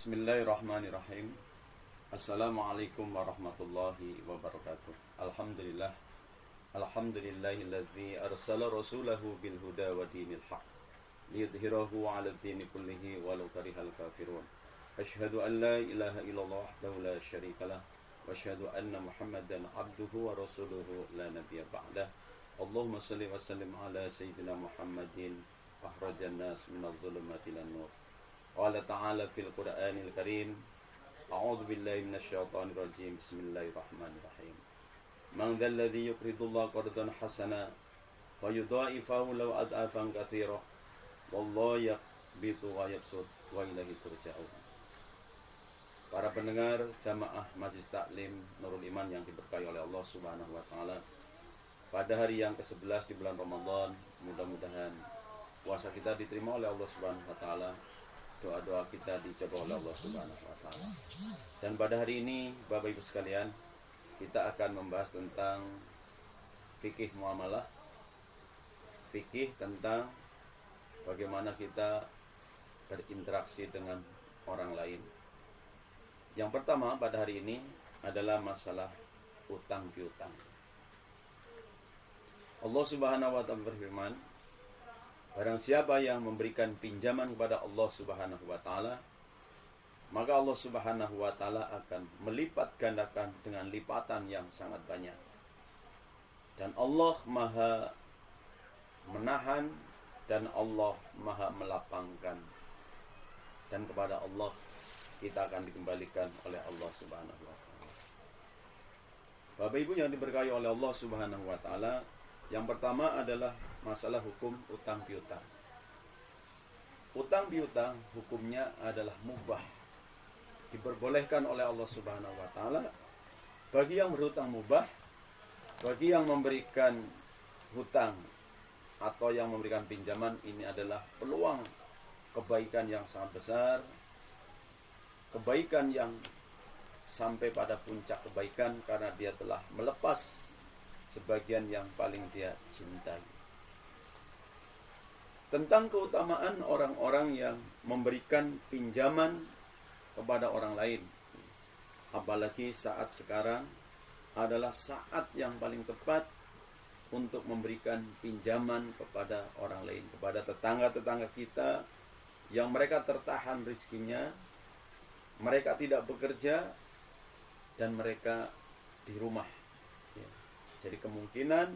Bismillahirrahmanirrahim. Assalamualaikum warahmatullahi wabarakatuh. Alhamdulillah. Alhamdulillahilladzi arsala rasulahu bil huda wa dinil haq liyudhhirahu 'alad dini kullihi walau karihal kafirun. Asyhadu an la ilaha illallah wahdahu la syarikalah wa asyhadu anna Muhammadan 'abduhu wa rasuluhu la nabiyya ba'dah. Allahumma shalli wa sallim ala sayyidina Muhammadin akhrajan nas minadh dhulumati ilan nur. Qala ta'ala fil Qur'anil Karim, a'udzu billahi minasyaitonir rajim. Bismillahirrahmanirrahim. Man dzal ladzi yuqridullaha qardan hasana wa yudha'ifahu law ad'afan katsira wallahu yaqbitu wa yabsut wa ilaihi turja'un. Para pendengar jamaah Majelis Taklim Nurul Iman yang diberkahi oleh Allah Subhanahu wa taala. Pada hari yang ke-11 di bulan Ramadan, mudah-mudahan puasa kita diterima oleh Allah Subhanahu wa taala. Doa-doa kita dicoba oleh Allah Subhanahu wa taala. Dan pada hari ini, Bapak Ibu sekalian, kita akan membahas tentang fikih muamalah. Fikih tentang bagaimana kita berinteraksi dengan orang lain. Yang pertama pada hari ini adalah masalah utang piutang. Allah Subhanahu wa taala berfirman, barang siapa yang memberikan pinjaman kepada Allah Subhanahu wa taala, maka Allah Subhanahu wa taala akan melipat gandakan dengan lipatan yang sangat banyak. Dan Allah Maha menahan dan Allah Maha melapangkan. Dan kepada Allah kita akan dikembalikan oleh Allah Subhanahu wa taala. Bapak Ibu yang diberkahi oleh Allah Subhanahu wa taala, yang pertama adalah masalah hukum utang piutang. Utang piutang hukumnya adalah mubah. Diperbolehkan oleh Allah Subhanahu wa taala bagi yang berhutang mubah, bagi yang memberikan hutang atau yang memberikan pinjaman. Ini adalah peluang kebaikan yang sangat besar, kebaikan yang sampai pada puncak kebaikan karena dia telah melepas sebagian yang paling dia cintai. Tentang keutamaan orang-orang yang memberikan pinjaman kepada orang lain, apalagi saat sekarang adalah saat yang paling tepat untuk memberikan pinjaman kepada orang lain, kepada tetangga-tetangga kita yang mereka tertahan rezekinya, mereka tidak bekerja dan mereka di rumah. Jadi kemungkinan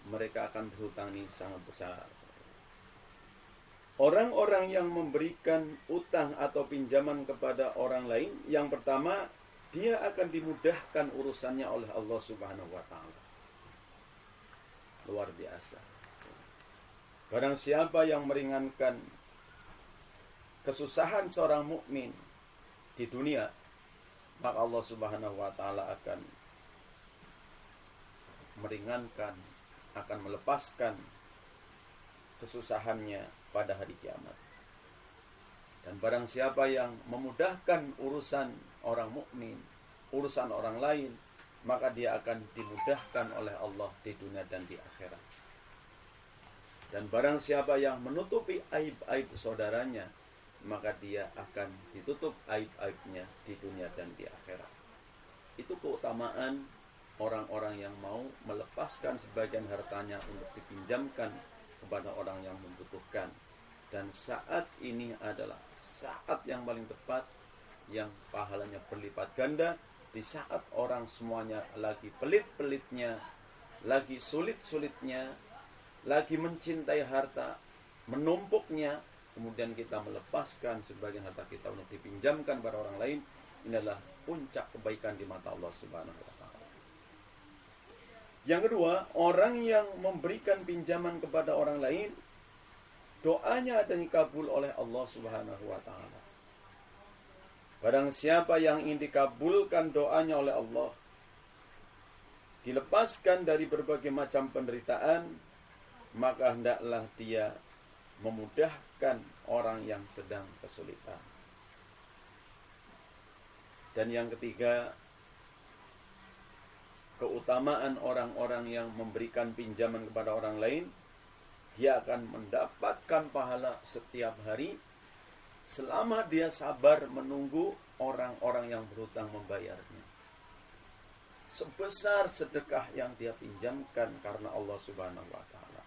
mereka akan berhutang ini sangat besar. Orang-orang yang memberikan utang atau pinjaman kepada orang lain, yang pertama, dia akan dimudahkan urusannya oleh Allah Subhanahu wa taala. Luar biasa. Barang siapa yang meringankan kesusahan seorang mukmin di dunia, maka Allah Subhanahu wa taala akan meringankan, akan melepaskan kesusahannya pada hari kiamat. Dan barang siapa yang memudahkan urusan orang mukmin, urusan orang lain, maka dia akan dimudahkan oleh Allah di dunia dan di akhirat. Dan barang siapa yang menutupi aib-aib saudaranya, maka dia akan ditutup aib-aibnya di dunia dan di akhirat. Itu keutamaan orang-orang yang mau melepaskan sebagian hartanya untuk dipinjamkan kepada orang yang membutuhkan. Dan saat ini adalah saat yang paling tepat, yang pahalanya berlipat ganda, di saat orang semuanya lagi pelit-pelitnya, lagi sulit-sulitnya, lagi mencintai harta, menumpuknya, kemudian kita melepaskan sebagian harta kita untuk dipinjamkan pada orang lain. Ini adalah puncak kebaikan di mata Allah Subhanahu wa taala. Yang kedua, orang yang memberikan pinjaman kepada orang lain, doanya ada dikabul oleh Allah Subhanahu wa taala. Barang siapa yang ingin dikabulkan doanya oleh Allah, dilepaskan dari berbagai macam penderitaan, maka hendaklah dia memudahkan orang yang sedang kesulitan. Dan yang ketiga, keutamaan orang-orang yang memberikan pinjaman kepada orang lain, dia akan mendapatkan pahala setiap hari selama dia sabar menunggu orang-orang yang berhutang membayarnya. Sebesar sedekah yang dia pinjamkan karena Allah Subhanahu wa taala.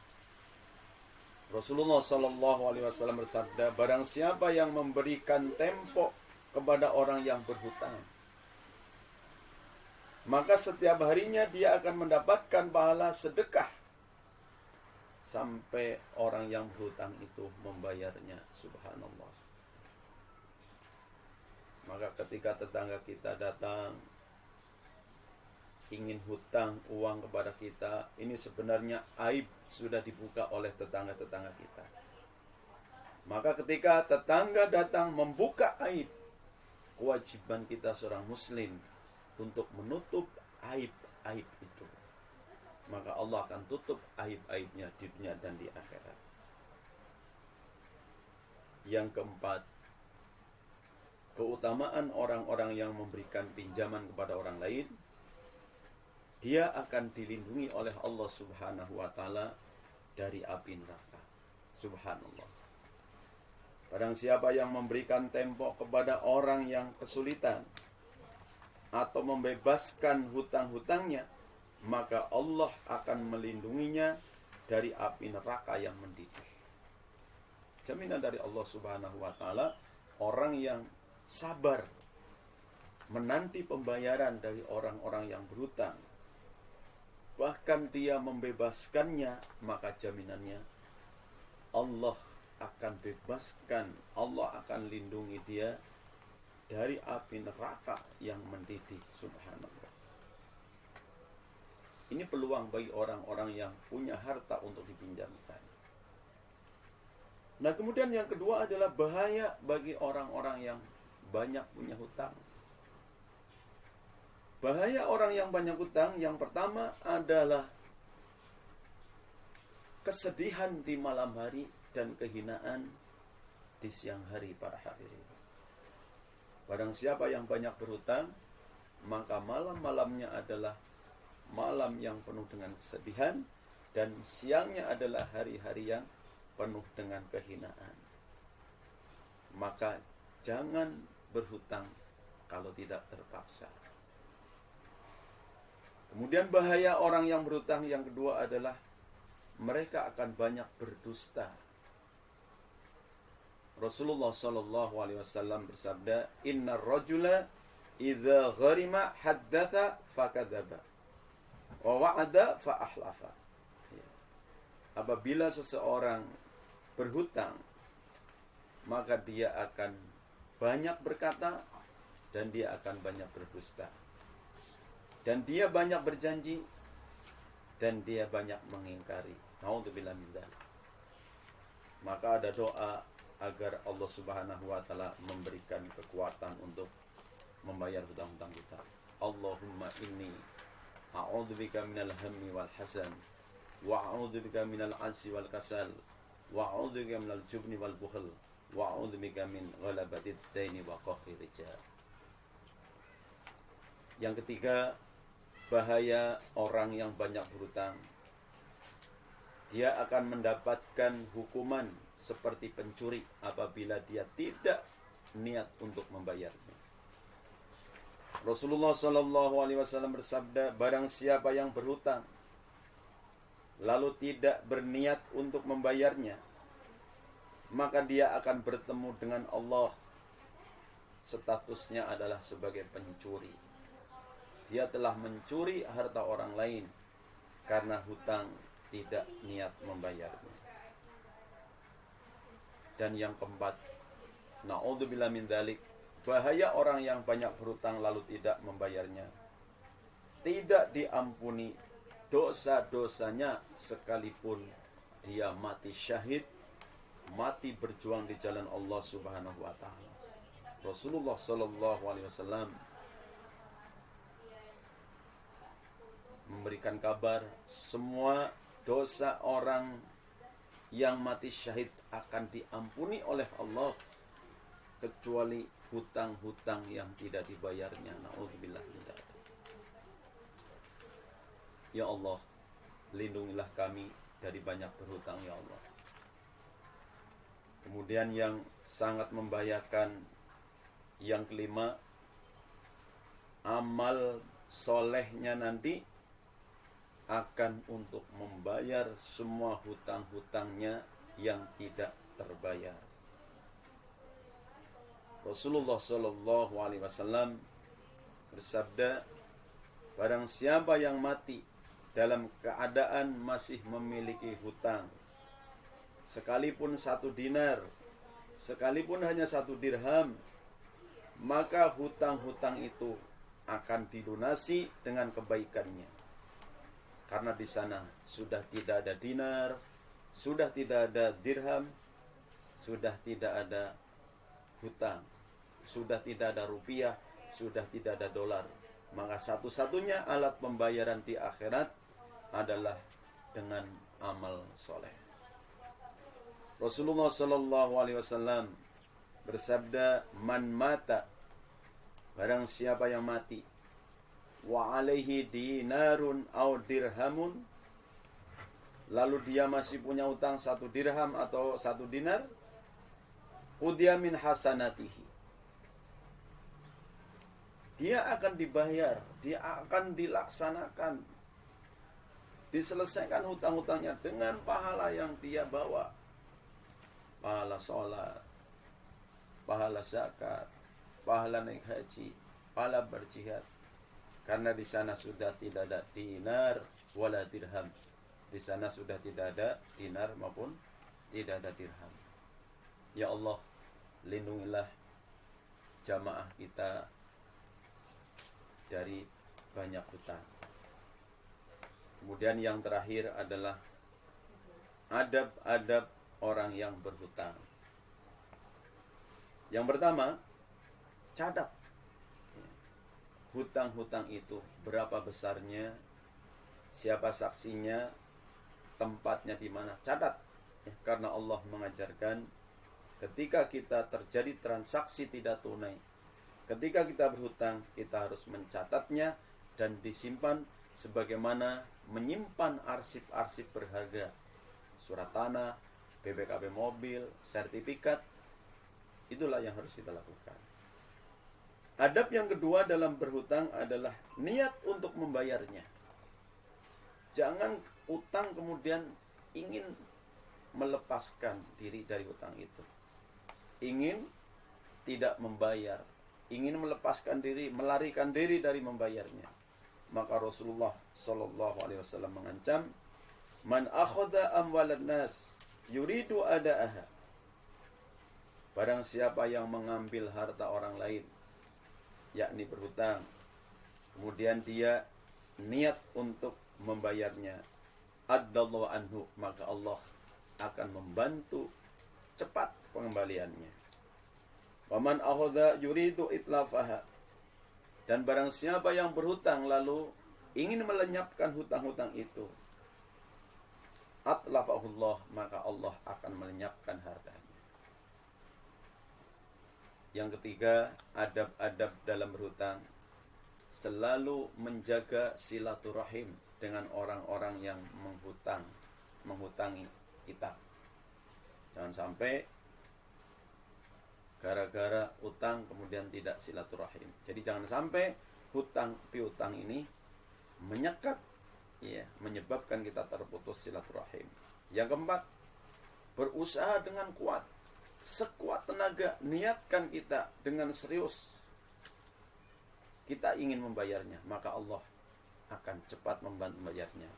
Rasulullah Shallallahu alaihi wasallam bersabda, barang siapa yang memberikan tempo kepada orang yang berhutang, maka setiap harinya dia akan mendapatkan pahala sedekah sampai orang yang berhutang itu membayarnya. Subhanallah. Maka ketika tetangga kita datang ingin hutang uang kepada kita, ini sebenarnya aib sudah dibuka oleh tetangga-tetangga kita. Maka ketika tetangga datang membuka aib, kewajiban kita seorang muslim untuk menutup aib-aib itu. Maka Allah akan tutup aib-aibnya di dunia dan di akhirat. Yang keempat, keutamaan orang-orang yang memberikan pinjaman kepada orang lain, dia akan dilindungi oleh Allah Subhanahu wa taala dari api neraka. Subhanallah. Barang siapa yang memberikan tempo kepada orang yang kesulitan atau membebaskan hutang-hutangnya, maka Allah akan melindunginya dari api neraka yang mendidih. Jaminan dari Allah Subhanahu wa taala, orang yang sabar menanti pembayaran dari orang-orang yang berhutang, bahkan dia membebaskannya, maka jaminannya Allah akan bebaskan, Allah akan lindungi dia dari api neraka yang mendidih. Subhanallah. Ini peluang bagi orang-orang yang punya harta untuk dipinjamkan. Nah, kemudian yang kedua adalah bahaya bagi orang-orang yang banyak punya hutang. Bahaya orang yang banyak hutang, yang pertama adalah kesedihan di malam hari dan kehinaan di siang hari, para hadirin. Barang siapa yang banyak berhutang, maka malam-malamnya adalah malam yang penuh dengan kesedihan, dan siangnya adalah hari-hari yang penuh dengan kehinaan. Maka jangan berhutang kalau tidak terpaksa. Kemudian bahaya orang yang berhutang yang kedua adalah mereka akan banyak berdusta. Rasulullah Shallallahu alaihi wasallam bersabda, "Innar rajula idza gharima haddatsa fakadzaba wa wa'ada fa ahlafa." Apabila seseorang berhutang, maka dia akan banyak berkata dan dia akan banyak berdusta. Dan dia banyak berjanji dan dia banyak mengingkari. Na'udzubillah min dzalik. Maka ada doa agar Allah Subhanahu wa taala memberikan kekuatan untuk membayar hutang-hutang kita. Allahumma inni a'udzubika minal hammi wal hazan wa a'udzubika minal 'ajzi wal kasal wa a'udzubika minal jubni wal bukhl wa a'udzubika min ghalabatid daini wa qahri rijal. Yang ketiga, bahaya orang yang banyak berhutang. Dia akan mendapatkan hukuman seperti pencuri apabila dia tidak niat untuk membayarnya. Rasulullah Shallallahu alaihi wasallam bersabda, barang siapa yang berhutang lalu tidak berniat untuk membayarnya, maka dia akan bertemu dengan Allah. Statusnya adalah sebagai pencuri. Dia telah mencuri harta orang lain karena hutang tidak niat membayarnya. Dan yang keempat, na'udzubillah min dzalik, bahaya orang yang banyak berhutang lalu tidak membayarnya. Tidak diampuni dosa-dosanya sekalipun dia mati syahid, mati berjuang di jalan Allah Subhanahu wa taala. Rasulullah sallallahu alaihi wasallam memberikan kabar, semua dosa orang yang mati syahid akan diampuni oleh Allah kecuali hutang-hutang yang tidak dibayarnya. Na'udzubillah min dzalik. Ya Allah, lindungilah kami dari banyak berhutang, ya Allah. Kemudian yang sangat membahayakan yang kelima, amal solehnya nanti akan untuk membayar semua hutang-hutangnya yang tidak terbayar. Rasulullah Shallallahu Alaihi Wasallam bersabda, barang siapa yang mati dalam keadaan masih memiliki hutang, sekalipun 1 dinar, sekalipun hanya 1 dirham, maka hutang-hutang itu akan dilunasi dengan kebaikannya. Karena di sana sudah tidak ada dinar, sudah tidak ada dirham, sudah tidak ada hutang, sudah tidak ada rupiah, sudah tidak ada dolar. Maka satu-satunya alat pembayaran di akhirat adalah dengan amal soleh. Rasulullah Shallallahu Alaihi Wasallam bersabda, man mata, barang siapa yang mati, wa alaihi dinarun au dirhamun, lalu dia masih punya utang 1 dirham atau 1 dinar, qudhiya min hasanatihi, dia akan dibayar, dia akan dilaksanakan, diselesaikan hutang-hutangnya dengan pahala yang dia bawa. Pahala sholat, pahala zakat, pahala naik haji, pahala berjihad. Karena di sana sudah tidak ada dinar wala dirham. Di sana sudah tidak ada dinar maupun tidak ada dirham. Ya Allah, lindungilah jamaah kita dari banyak hutang. Kemudian yang terakhir adalah adab-adab orang yang berhutang. Yang pertama, catat hutang-hutang itu berapa besarnya, siapa saksinya, tempatnya di mana. Catat, karena Allah mengajarkan ketika kita terjadi transaksi tidak tunai, ketika kita berhutang, kita harus mencatatnya dan disimpan sebagaimana menyimpan arsip-arsip berharga, surat tanah, BPKB mobil, sertifikat. Itulah yang harus kita lakukan. Adab yang kedua dalam berhutang adalah niat untuk membayarnya. Jangan utang kemudian ingin melepaskan diri dari utang itu, ingin tidak membayar, ingin melepaskan diri, melarikan diri dari membayarnya. Maka Rasulullah Shallallahu Alaihi Wasallam mengancam, man akhadha amwalan nas yuridu ada'aha, barang siapa yang mengambil harta orang lain, yakni berhutang, kemudian dia niat untuk membayarnya, addallahu anhu, maka Allah akan membantu cepat pengembaliannya. Waman akhadha yuridu itlafaha, dan barang siapa yang berhutang lalu ingin melenyapkan hutang-hutang itu, atlafahullah, maka Allah akan melenyapkan hartanya. Yang ketiga, adab-adab dalam berhutang, selalu menjaga silaturahim dengan orang-orang yang menghutangi kita. Jangan sampai gara-gara utang kemudian tidak silaturahim. Jadi jangan sampai hutang piutang ini menyekat, menyebabkan kita terputus silaturahim. Yang keempat, berusaha dengan kuat, sekuat tenaga, niatkan kita dengan serius, kita ingin membayarnya, maka Allah akan cepat membantu membayarnya.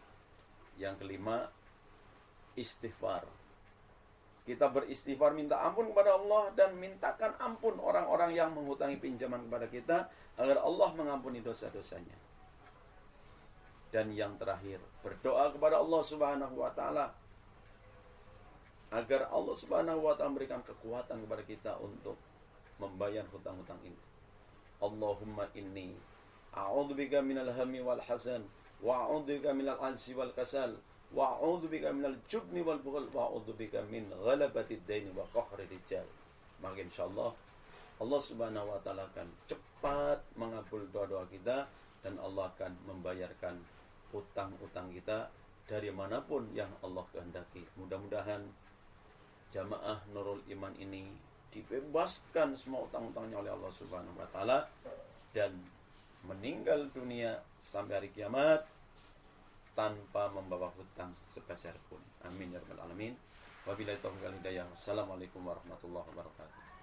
Yang kelima, istighfar. Kita beristighfar, minta ampun kepada Allah, dan mintakan ampun orang-orang yang menghutangi pinjaman kepada kita, agar Allah mengampuni dosa-dosanya. Dan yang terakhir, berdoa kepada Allah Subhanahu wa Ta'ala, agar Allah Subhanahu wa Ta'ala memberikan kekuatan kepada kita untuk membayar hutang-hutang ini. Allahumma inni a'udzubika minal hammi wal hazan, wa a'udzubika minal ajzi wal kasal, wa a'udzubika minal jubni wal bukhal, wa a'udzubika min ghalabatid daini wa qahri rijal. Maka insyaallah Allah Subhanahu wa Ta'ala akan cepat mengabul doa-doa kita, dan Allah akan membayarkan utang-utang kita dari manapun yang Allah kehendaki. Mudah-mudahan jamaah Nurul Iman ini dibebaskan semua utang-utangnya oleh Allah Subhanahu wa taala dan meninggal dunia sampai hari kiamat tanpa membawa hutang sepeser pun. Amin ya rabbal alamin. Wabillahi taufiq wal hidayah. Wassalamualaikum warahmatullahi wabarakatuh.